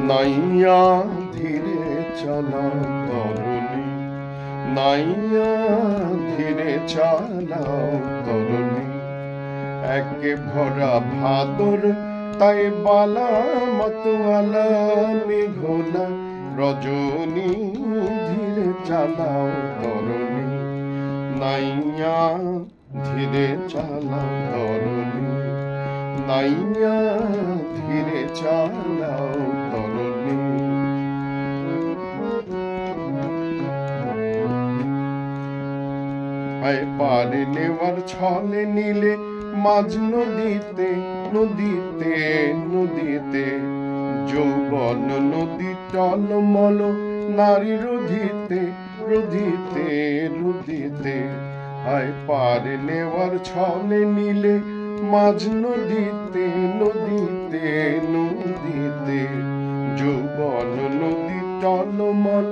নাইয়া ধীরে চালাও তরুণী, নাইয়া ধীরে চালাও তরুণী। একে ভরা ভাদর তাই বালা মতওয়ালা মেঘলা রজনী, ধীরে চালাও তরুণী, নাইয়া ধীরে চালাও তরুণী, নাইয়া ধীরে চালাও তরুণী। পারে নেওয়ার ছলে নিলে মাঝ নদীতে নদীতে নদীতে, যৌবন নদী টলমল নারী রোধিতে রোধিতে রোধিতে। পারে নেওয়ার ছলে নিলে মাঝ নদীতে নদীতে নদীতে, যৌবন নদী টলমল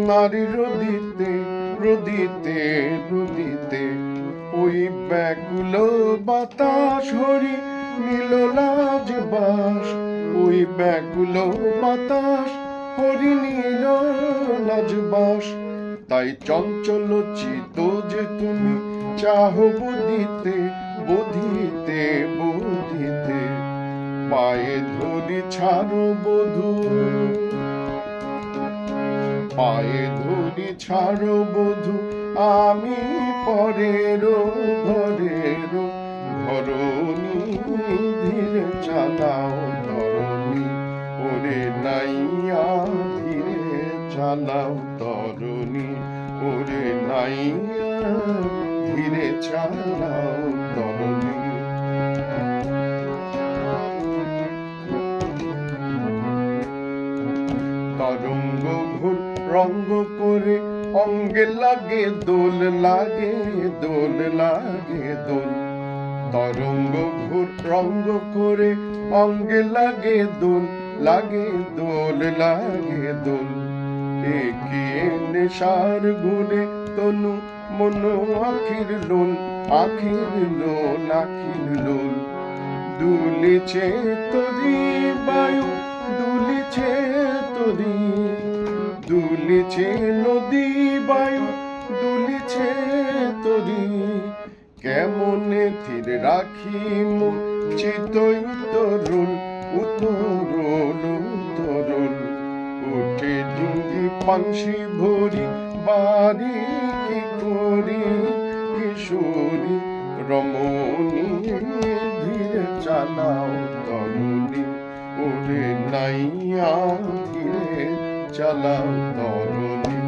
নারী রোধিতে রোধিতে রোধিতে। ওই ব্যাকুল বাতাস হরি নীল লাজ বাস, ওই ব্যাকুল বাতাস হরি নীল লাজ বাস। তাই চঞ্চল চিত যে তুমি চাহ বদিতে বধিতে বধিতে। পায়ে ধরি ছাড়ো বধূ, পায়ে ধরি ছাড়ো বধূ, আমি পরের ঘরের ঘরণী। ধীরে চালাও তরুণী, ওরে নাইয়া ধীরে চালাও তরুণী, ওরে নাইয়া ধীরে চালাও তরুণী। তরঙ্গ ঘুর রঙ্গ করে অঙ্গে লাগে দোল লাগে দোল লাগে দোল। তরঙ্গ ঘুর রঙ্গ করে অঙ্গে লাগে দোল লাগে দোল লাগে দোল। একে নেশার গুণে তনু মন আখির লোল আখির লোল আখির লোল। দুলিছে তরি বায়ু দুলিছে তরি, দুলিছে নদী বায়ু দুলিছে তরি। কেমনে ধীর রাখি মন চিতই তরুণ উতরুল উতরুল। উঠে ডিঙ্গি পানসি ভরি বাড়ি কি করি কিশোরী রমণী। ধীরে চালাও তরুণী, ওরে নাইয়া ধীরে চালাও তরুণী,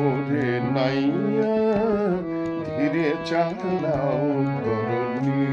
ওরে নাইয়া ধীরে চালাও তরুণী।